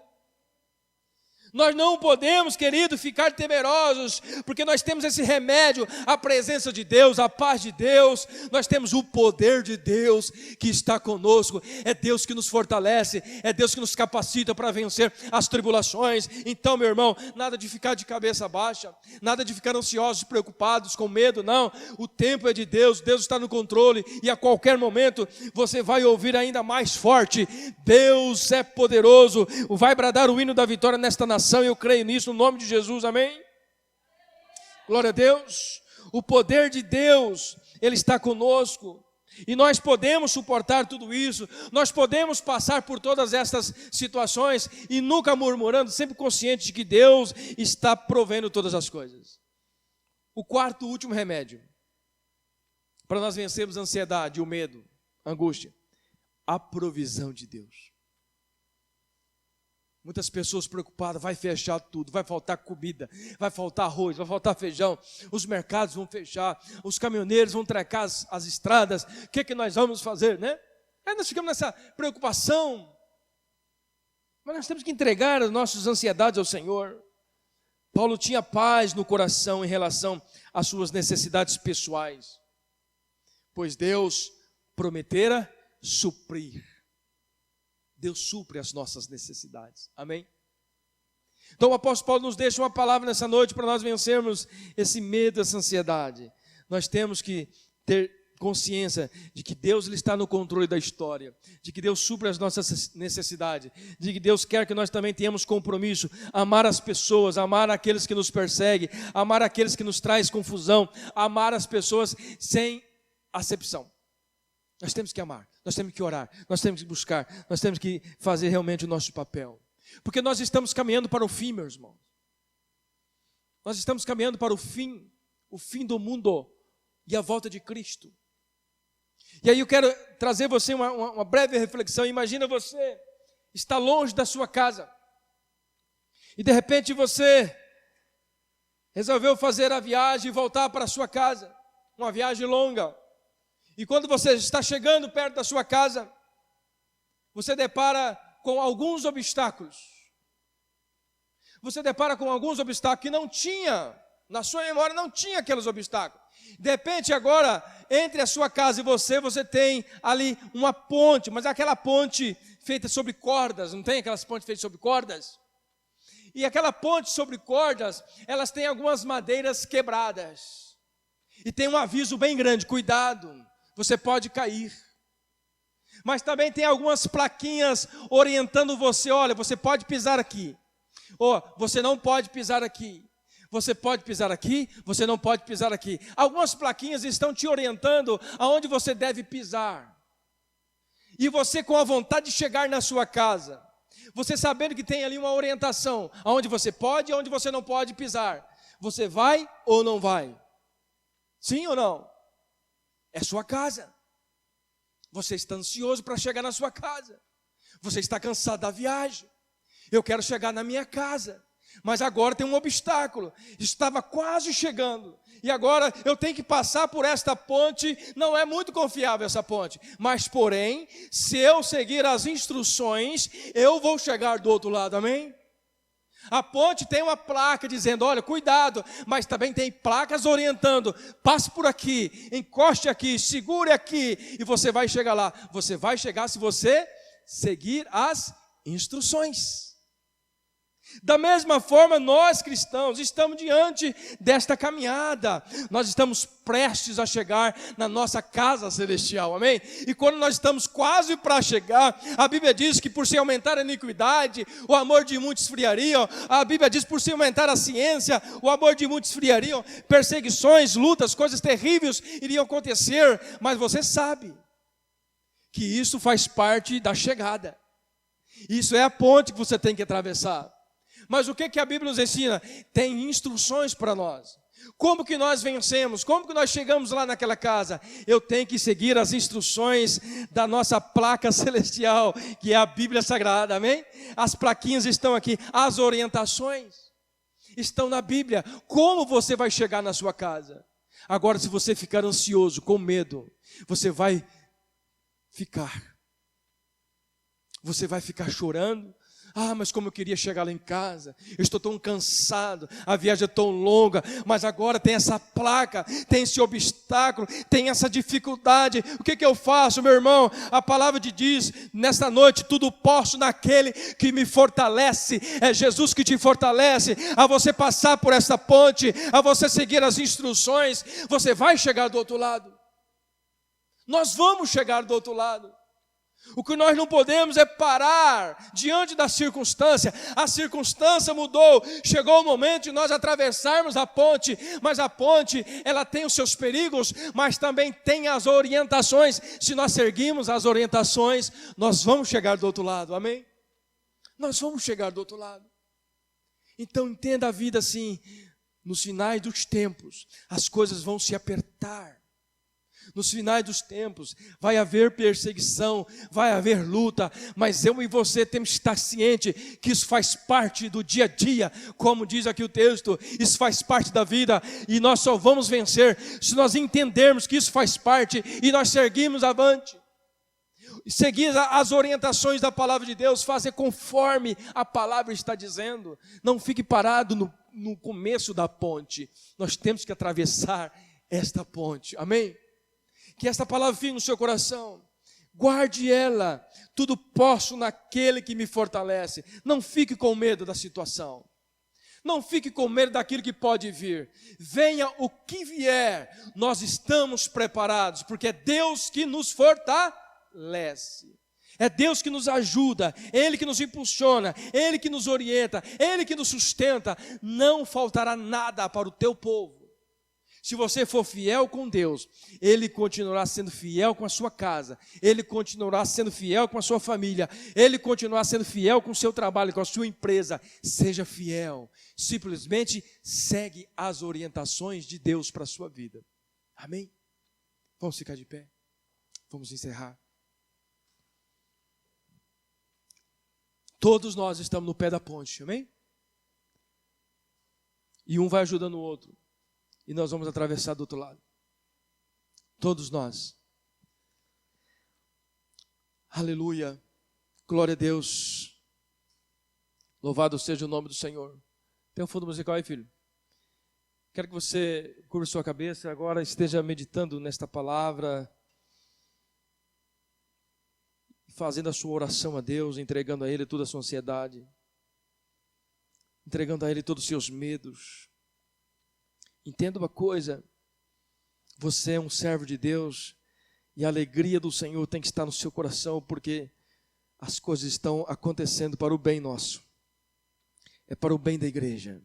Nós não podemos, querido, ficar temerosos, porque nós temos esse remédio, a presença de Deus, a paz de Deus. Nós temos o poder de Deus que está conosco. É Deus que nos fortalece, é Deus que nos capacita para vencer as tribulações. Então, meu irmão, nada de ficar de cabeça baixa, nada de ficar ansiosos, preocupados, com medo, não. O tempo é de Deus, Deus está no controle, e a qualquer momento você vai ouvir ainda mais forte: Deus é poderoso. Vai bradar o hino da vitória nesta nação. Eu creio nisso no nome de Jesus, amém? Glória a Deus. O poder de Deus, Ele está conosco, e nós podemos suportar tudo isso, nós podemos passar por todas essas situações, e nunca murmurando, sempre consciente de que Deus está provendo todas as coisas. O quarto e último remédio, para nós vencermos a ansiedade, o medo, a angústia: a provisão de Deus. Muitas pessoas preocupadas: vai fechar tudo, vai faltar comida, vai faltar arroz, vai faltar feijão, os mercados vão fechar, os caminhoneiros vão trancar as estradas, o que nós vamos fazer, né? Aí nós ficamos nessa preocupação, mas nós temos que entregar as nossas ansiedades ao Senhor. Paulo tinha paz no coração em relação às suas necessidades pessoais, pois Deus prometera suprir. Deus supre as nossas necessidades, amém? Então o apóstolo Paulo nos deixa uma palavra nessa noite para nós vencermos esse medo, essa ansiedade. Nós temos que ter consciência de que Deus Ele está no controle da história, de que Deus supre as nossas necessidades, de que Deus quer que nós também tenhamos compromisso, amar as pessoas, amar aqueles que nos perseguem, amar aqueles que nos traz confusão, amar as pessoas sem acepção. Nós temos que amar, nós temos que orar, nós temos que buscar, nós temos que fazer realmente o nosso papel. Porque nós estamos caminhando para o fim, meus irmãos. Nós estamos caminhando para o fim do mundo e a volta de Cristo. E aí eu quero trazer você uma breve reflexão. Imagina você está longe da sua casa e de repente você resolveu fazer a viagem e voltar para a sua casa, uma viagem longa. E quando você está chegando perto da sua casa, você depara com alguns obstáculos. Você depara com alguns obstáculos que não tinha, na sua memória não tinha aqueles obstáculos. De repente agora, entre a sua casa e você tem ali uma ponte, mas aquela ponte feita sobre cordas, não tem aquelas pontes feitas sobre cordas? E aquela ponte sobre cordas, elas têm algumas madeiras quebradas. E tem um aviso bem grande: cuidado, você pode cair. Mas também tem algumas plaquinhas orientando você: olha, você pode pisar aqui, ou você não pode pisar aqui. Você pode pisar aqui, você não pode pisar aqui. Algumas plaquinhas estão te orientando aonde você deve pisar. E você com a vontade de chegar na sua casa, você sabendo que tem ali uma orientação, aonde você pode e aonde você não pode pisar, você vai ou não vai? Sim ou não? É sua casa. Você está ansioso para chegar na sua casa. Você está cansado da viagem. Eu quero chegar na minha casa, mas agora tem um obstáculo. Estava quase chegando E agora eu tenho que passar por esta ponte, não é muito confiável essa ponte, mas porém, se eu seguir as instruções, eu vou chegar do outro lado, amém? A ponte tem uma placa dizendo, olha, cuidado, mas também tem placas orientando, passe por aqui, encoste aqui, segure aqui, e você vai chegar lá. Você vai chegar se você seguir as instruções. Da mesma forma, nós cristãos estamos diante desta caminhada, nós estamos prestes a chegar na nossa casa celestial, amém? E quando nós estamos quase para chegar, a Bíblia diz que por se aumentar a iniquidade, o amor de muitos esfriaria. A Bíblia diz por se aumentar a ciência, o amor de muitos esfriaria. Perseguições, lutas, coisas terríveis iriam acontecer, mas você sabe que isso faz parte da chegada, isso é a ponte que você tem que atravessar. Mas o que a Bíblia nos ensina? Tem instruções para nós. Como que nós vencemos? Como que nós chegamos lá naquela casa? Eu tenho que seguir as instruções da nossa placa celestial, que é a Bíblia Sagrada, amém? As plaquinhas estão aqui, as orientações estão na Bíblia. Como você vai chegar na sua casa? Agora, se você ficar ansioso, com medo, você vai ficar chorando. Ah, mas como eu queria chegar lá em casa, eu estou tão cansado, a viagem é tão longa, mas agora tem essa placa, tem esse obstáculo, tem essa dificuldade. O que eu faço, meu irmão? A palavra de diz, nesta noite, tudo posso naquele que me fortalece. É Jesus que te fortalece a você passar por essa ponte, a você seguir as instruções. Você vai chegar do outro lado. Nós vamos chegar do outro lado. O que nós não podemos é parar diante da circunstância. A circunstância mudou, chegou o momento de nós atravessarmos a ponte, mas a ponte, ela tem os seus perigos, mas também tem as orientações. Se nós seguirmos as orientações, nós vamos chegar do outro lado, amém? Nós vamos chegar do outro lado. Então entenda a vida assim, nos finais dos tempos, as coisas vão se apertar. Nos finais dos tempos, vai haver perseguição, vai haver luta, mas eu e você temos que estar ciente que isso faz parte do dia a dia, como diz aqui o texto, isso faz parte da vida, e nós só vamos vencer se nós entendermos que isso faz parte, e nós seguirmos avante, seguir as orientações da palavra de Deus, fazer conforme a palavra está dizendo. Não fique parado no começo da ponte, nós temos que atravessar esta ponte, amém? Que esta palavra fique no seu coração, guarde ela, tudo posso naquele que me fortalece. Não fique com medo da situação, não fique com medo daquilo que pode vir, venha o que vier, nós estamos preparados, porque é Deus que nos fortalece, é Deus que nos ajuda, Ele que nos impulsiona, Ele que nos orienta, Ele que nos sustenta. Não faltará nada para o teu povo. Se você for fiel com Deus, Ele continuará sendo fiel com a sua casa, Ele continuará sendo fiel com a sua família, Ele continuará sendo fiel com o seu trabalho, com a sua empresa. Seja fiel, simplesmente segue as orientações de Deus para a sua vida, amém? Vamos ficar de pé, vamos encerrar. Todos nós estamos no pé da ponte, amém? E um vai ajudando o outro. E nós vamos atravessar do outro lado. Todos nós. Aleluia. Glória a Deus. Louvado seja o nome do Senhor. Tem um fundo musical aí, filho? Quero que você curva sua cabeça e agora esteja meditando nesta palavra, fazendo a sua oração a Deus, entregando a Ele toda a sua ansiedade, entregando a Ele todos os seus medos. Entenda uma coisa, você é um servo de Deus e a alegria do Senhor tem que estar no seu coração, porque as coisas estão acontecendo para o bem nosso, é para o bem da igreja,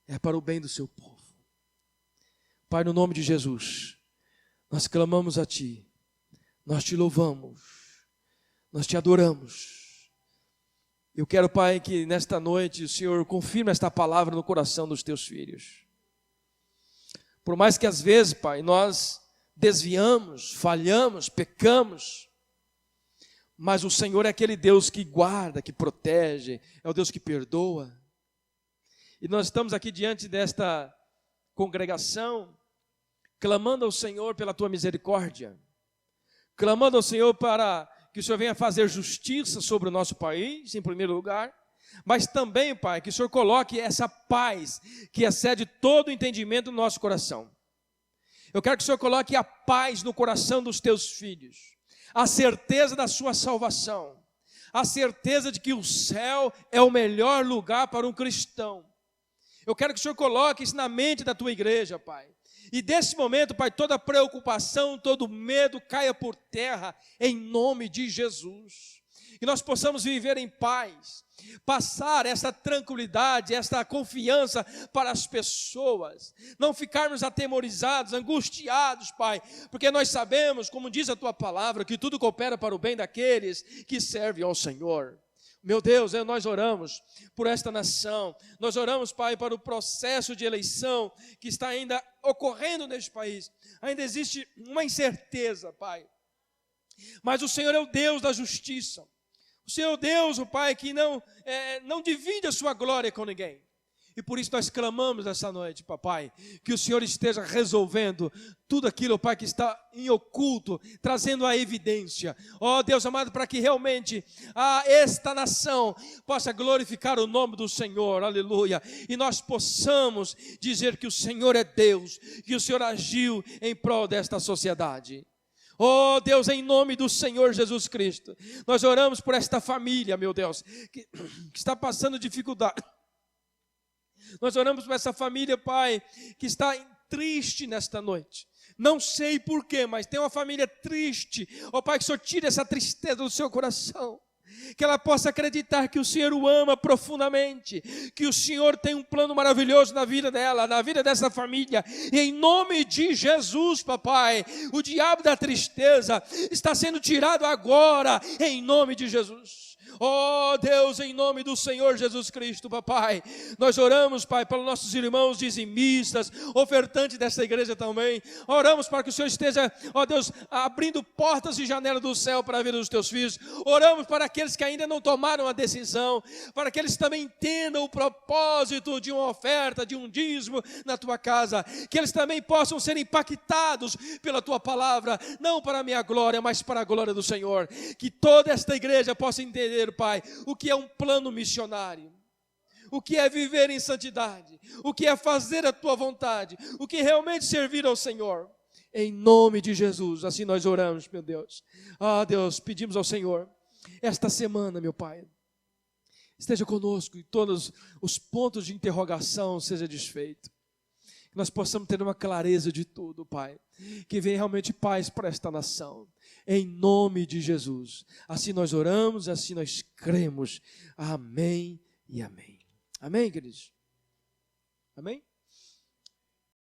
é para o bem do seu povo. Pai, no nome de Jesus, nós clamamos a Ti, nós Te louvamos, nós Te adoramos. Eu quero, Pai, que nesta noite o Senhor confirme esta palavra no coração dos Teus filhos. Por mais que às vezes, Pai, nós desviamos, falhamos, pecamos, mas o Senhor é aquele Deus que guarda, que protege, é o Deus que perdoa. E nós estamos aqui diante desta congregação, clamando ao Senhor pela tua misericórdia, clamando ao Senhor para que o Senhor venha fazer justiça sobre o nosso país, em primeiro lugar, mas também, Pai, que o Senhor coloque essa paz que excede todo o entendimento no nosso coração. Eu quero que o Senhor coloque a paz no coração dos teus filhos, a certeza da sua salvação, a certeza de que o céu é o melhor lugar para um cristão. Eu quero que o Senhor coloque isso na mente da tua igreja, Pai. E desse momento, Pai, toda preocupação, todo medo caia por terra, em nome de Jesus. Que nós possamos viver em paz, passar essa tranquilidade, essa confiança para as pessoas, não ficarmos atemorizados, angustiados, Pai, porque nós sabemos, como diz a Tua palavra, que tudo coopera para o bem daqueles que servem ao Senhor. Meu Deus, nós oramos por esta nação, nós oramos, Pai, para o processo de eleição que está ainda ocorrendo neste país. Ainda existe uma incerteza, Pai, mas o Senhor é o Deus da justiça. O Senhor é o Deus, o Pai, que não divide a sua glória com ninguém. E por isso nós clamamos essa noite, papai, que o Senhor esteja resolvendo tudo aquilo, Pai, que está em oculto, trazendo a evidência. Ó Deus amado, para que realmente esta nação possa glorificar o nome do Senhor, aleluia. E nós possamos dizer que o Senhor é Deus, que o Senhor agiu em prol desta sociedade. Oh Deus, em nome do Senhor Jesus Cristo, nós oramos por esta família, meu Deus, que está passando dificuldade. Nós oramos por essa família, Pai, que está triste nesta noite. Não sei porquê, mas tem uma família triste. Ó Pai, que o Senhor tire essa tristeza do seu coração. Que ela possa acreditar que o Senhor o ama profundamente, que o Senhor tem um plano maravilhoso na vida dela, na vida dessa família, e em nome de Jesus, papai, o diabo da tristeza está sendo tirado agora, em nome de Jesus. Oh Deus, em nome do Senhor Jesus Cristo, papai, nós oramos, Pai, pelos nossos irmãos dizimistas, ofertantes desta igreja também. Oramos para que o Senhor esteja, ó Deus, abrindo portas e janelas do céu para a vida dos teus filhos. Oramos para aqueles que ainda não tomaram a decisão, para que eles também entendam o propósito de uma oferta, de um dízimo na tua casa, que eles também possam ser impactados pela tua palavra, não para a minha glória, mas para a glória do Senhor. Que toda esta igreja possa entender, Pai, o que é um plano missionário, o que é viver em santidade, o que é fazer a tua vontade, o que é realmente servir ao Senhor. Em nome de Jesus, assim nós oramos, meu Deus. Deus, pedimos ao Senhor, esta semana, meu Pai, esteja conosco e todos os pontos de interrogação seja desfeito. Que nós possamos ter uma clareza de tudo, Pai. Que venha realmente paz para esta nação. Em nome de Jesus. Assim nós oramos, assim nós cremos. Amém e amém. Amém, queridos? Amém?